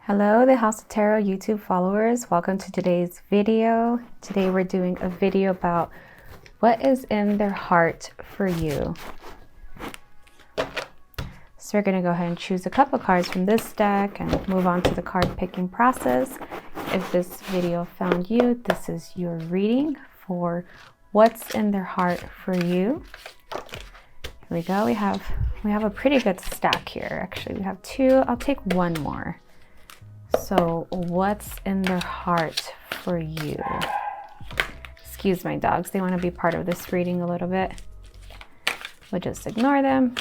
Hello, the House of Tarot YouTube followers. Welcome to today's video. Today we're doing a video about what is in their heart for you. So we're going to go ahead and choose a couple cards from this deck and move on to the card picking process. If this video found you, this is your reading for what's in their heart for you. Here we go. We have a pretty good stack here. Actually, we have two. I'll take one more. So what's in their heart for you? Excuse my dogs, they want to be part of this reading a little bit. We'll just ignore them.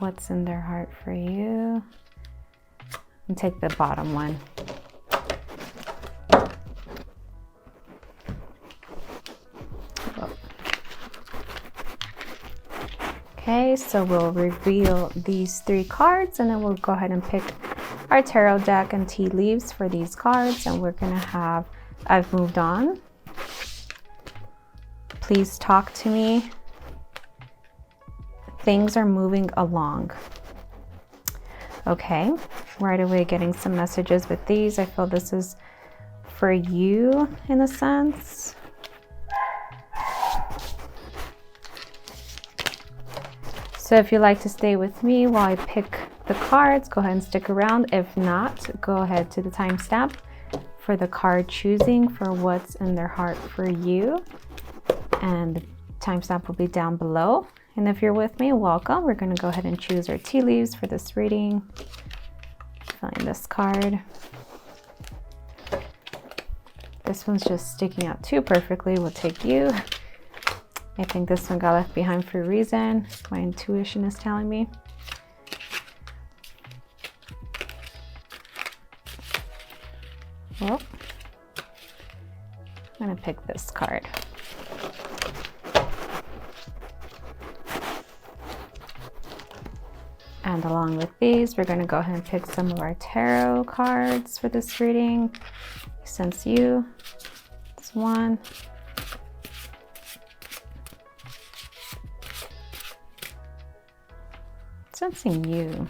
What's in their heart for you? And take the bottom one. Okay, so we'll reveal these three cards and then we'll go ahead and pick our tarot deck and tea leaves for these cards. And we're gonna have, I've moved on. Please talk to me. Things are moving along. Okay, right away getting some messages with these. I feel this is for you in a sense. So if you'd like to stay with me while I pick the cards, go ahead and stick around. If not, go ahead to the timestamp for the card choosing for what's in their heart for you. And the timestamp will be down below. And if you're with me, welcome. We're going to go ahead and choose our tea leaves for this reading. Find this card. This one's just sticking out too perfectly. We'll take you. I think this one got left behind for a reason. My intuition is telling me. Well, I'm gonna pick this card. And along with these, we're gonna go ahead and pick some of our tarot cards for this reading. Sense you, it's one. Sensing you.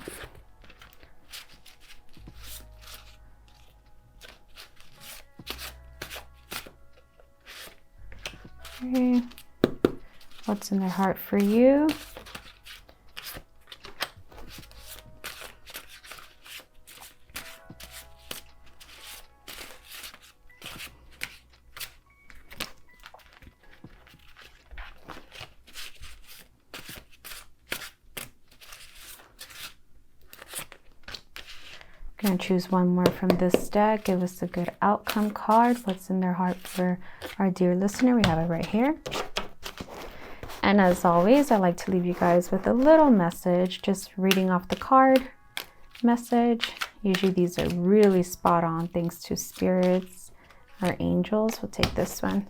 Okay. What's in their heart for you? Gonna choose one more from this deck. Give us a good outcome card. What's in their heart for our dear listener? We have it right here. And as always, I like to leave you guys with a little message, just reading off the card message. Usually these are really spot on thanks to spirits or angels. We'll take this one.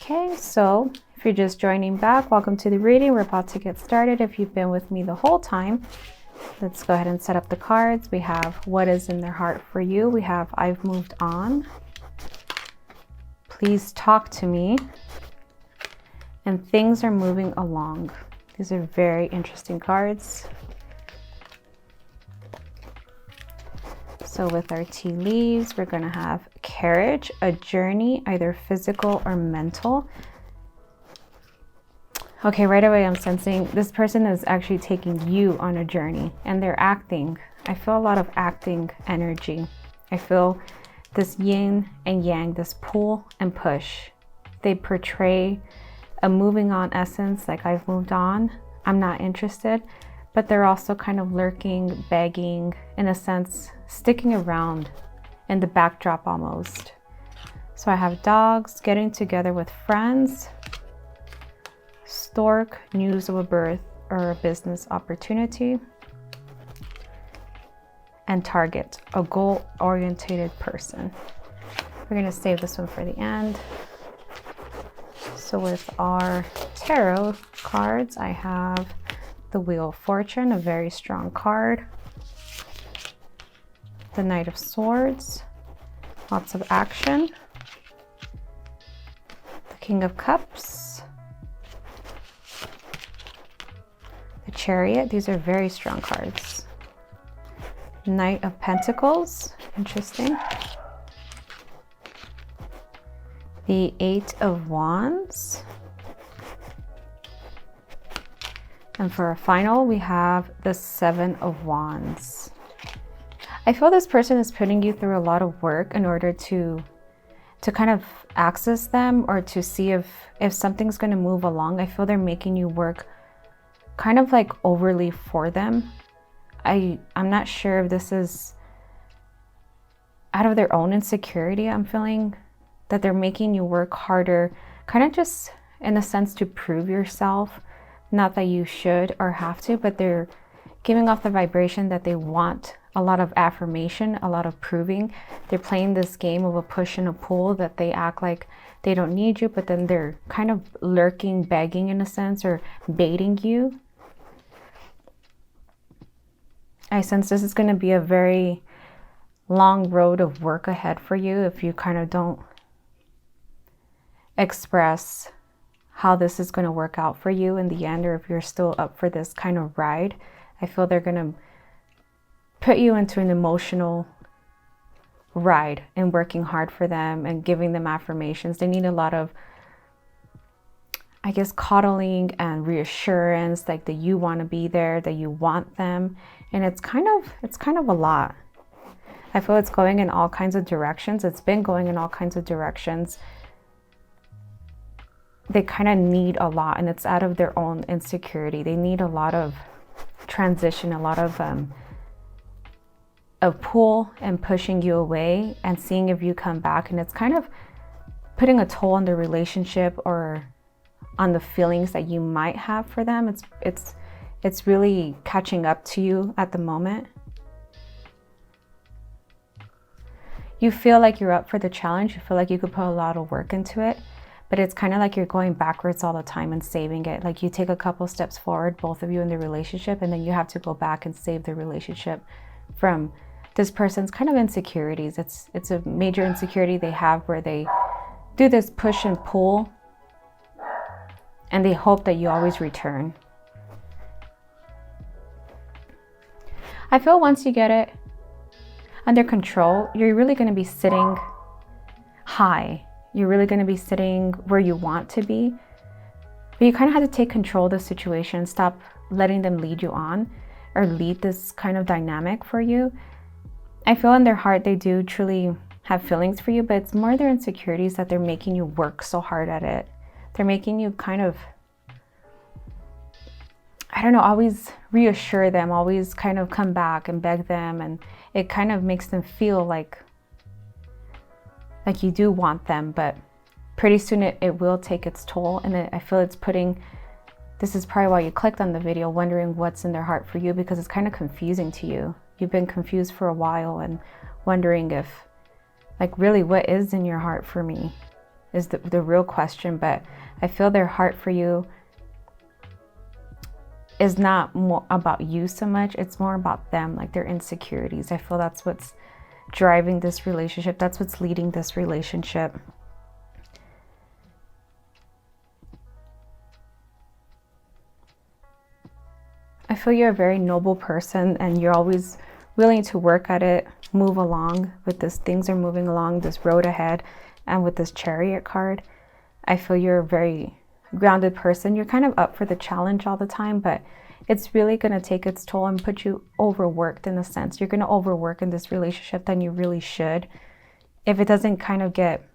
Okay, so if you're just joining back, welcome to the reading. We're about to get started. If you've been with me the whole time, let's go ahead and set up the cards. We have what is in their heart for you. We have I've moved on. Please talk to me. And things are moving along. These are very interesting cards. So with our tea leaves, we're going to have carriage, a journey, either physical or mental. Okay, right away I'm sensing this person is actually taking you on a journey and they're acting. I feel a lot of acting energy. I feel this yin and yang, this pull and push. They portray a moving on essence, like I've moved on. I'm not interested, but they're also kind of lurking, begging, in a sense, sticking around in the backdrop almost. So I have dogs, getting together with friends, stork, news of a birth or a business opportunity, and target, a goal-oriented person. We're going to save this one for the end. So with our tarot cards, I have the Wheel of Fortune, a very strong card. The Knight of Swords, lots of action. The King of Cups. Chariot. These are very strong cards. Knight of Pentacles. Interesting. The Eight of Wands. And for a final, we have the Seven of Wands. I feel this person is putting you through a lot of work in order to kind of access them, or to see if something's going to move along. I feel they're making you work kind of like overly for them. I'm not sure if this is out of their own insecurity. I'm feeling that they're making you work harder, kind of just in a sense to prove yourself. Not that you should or have to, but they're giving off the vibration that they want a lot of affirmation, a lot of proving. They're playing this game of a push and a pull, that they act like they don't need you, but then they're kind of lurking, begging in a sense, or baiting you. I sense this is going to be a very long road of work ahead for you if you kind of don't express how this is going to work out for you in the end, or if you're still up for this kind of ride. I feel they're going to put you into an emotional ride and working hard for them and giving them affirmations. They need a lot of, I guess, coddling and reassurance, like that you want to be there, that you want them. And it's kind of a lot. I feel it's going in all kinds of directions. It's been going in all kinds of directions. They kind of need a lot, and it's out of their own insecurity. They need a lot of transition, a lot of pull and pushing you away and seeing if you come back. And it's kind of putting a toll on the relationship or on the feelings that you might have for them. It's really catching up to you at the moment. You feel like you're up for the challenge. You feel like you could put a lot of work into it, but it's kind of like you're going backwards all the time and saving it. Like you take a couple steps forward, both of you in the relationship, and then you have to go back and save the relationship from this person's kind of insecurities. It's a major insecurity they have, where they do this push and pull, and they hope that you always return. I feel once you get it under control, you're really going to be sitting high. You're really going to be sitting where you want to be. But you kind of have to take control of the situation. Stop letting them lead you on, or lead this kind of dynamic for you. I feel in their heart they do truly have feelings for you, but it's more their insecurities that they're making you work so hard at it. They're making you kind of, I don't know, always reassure them, always kind of come back and beg them. And it kind of makes them feel like you do want them, but pretty soon it will take its toll. And I feel it's putting, this is probably why you clicked on the video, wondering what's in their heart for you, because it's kind of confusing to you. You've been confused for a while and wondering if, like, really what is in your heart for me is the real question. But I feel their heart for you is not more about you so much. It's more about them, like their insecurities. I feel that's what's driving this relationship. That's what's leading this relationship. I feel you're a very noble person, and you're always willing to work at it, move along with this. Things are moving along this road ahead. And with this Chariot card, I feel you're a very grounded person. You're kind of up for the challenge all the time, but it's really going to take its toll and put you overworked in a sense. You're going to overwork in this relationship than you really should if it doesn't kind of get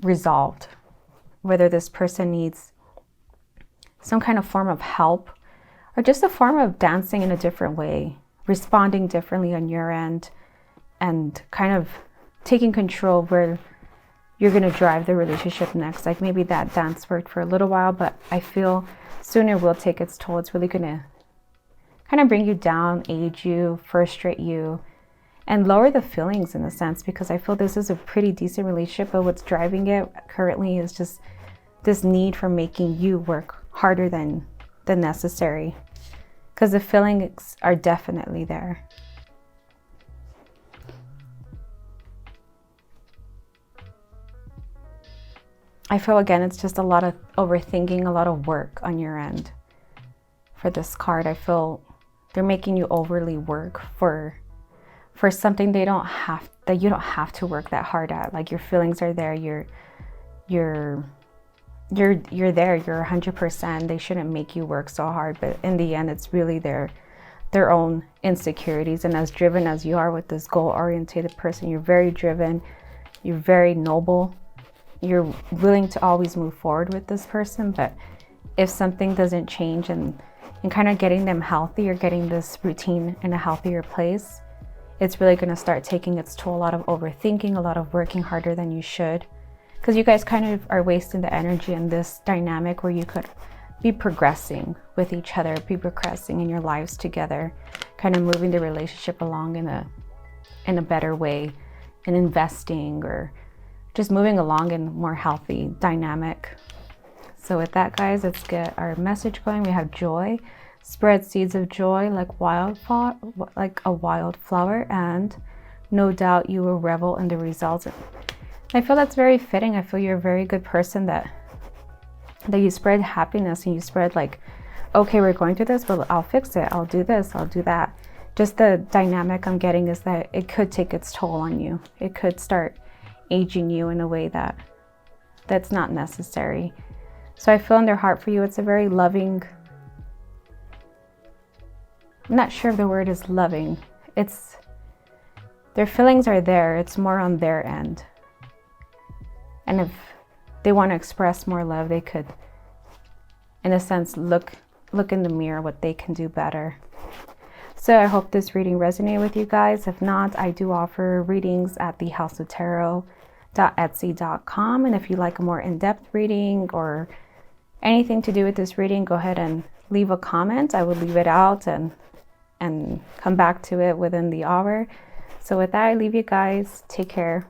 resolved. Whether this person needs some kind of form of help, or just a form of dancing in a different way, responding differently on your end, and kind of taking control where you're going to drive the relationship next. Like maybe that dance worked for a little while, but I feel soon it will take its toll. It's really going to kind of bring you down, age you, frustrate you, and lower the feelings in a sense, because I feel this is a pretty decent relationship, but what's driving it currently is just this need for making you work harder than necessary, because the feelings are definitely there. I feel again it's just a lot of overthinking, a lot of work on your end. for this card. I feel they're making you overly work for something that you don't have to work that hard at. Like, your feelings are there, you're there, you're 100%. They shouldn't make you work so hard, but in the end it's really their own insecurities. And as driven as you are with this goal-oriented person, you're very driven, you're very noble, you're willing to always move forward with this person. But if something doesn't change and kind of getting them healthy or getting this routine in a healthier place, it's really going to start taking its toll. A lot of overthinking, a lot of working harder than you should, because you guys kind of are wasting the energy in this dynamic where you could be progressing with each other, be progressing in your lives together, kind of moving the relationship along in a better way, and investing or just moving along in more healthy dynamic. So with that, guys, let's get our message going. We have joy. Spread seeds of joy like a wildflower, and no doubt you will revel in the results. I feel that's very fitting. I feel you're a very good person that you spread happiness, and you spread like, okay, we're going through this, but I'll fix it. I'll do this, I'll do that. Just the dynamic I'm getting is that it could take its toll on you. It could start aging you in a way that's not necessary. So I feel in their heart for you, it's a very loving, I'm not sure if the word is loving. It's, their feelings are there. It's more on their end. And if they want to express more love, they could, in a sense, look in the mirror what they can do better. So I hope this reading resonated with you guys. If not, I do offer readings at thehouseoftarot.etsy.com. And if you like a more in-depth reading or anything to do with this reading, go ahead and leave a comment. I will leave it out and come back to it within the hour. So with that, I leave you guys. Take care.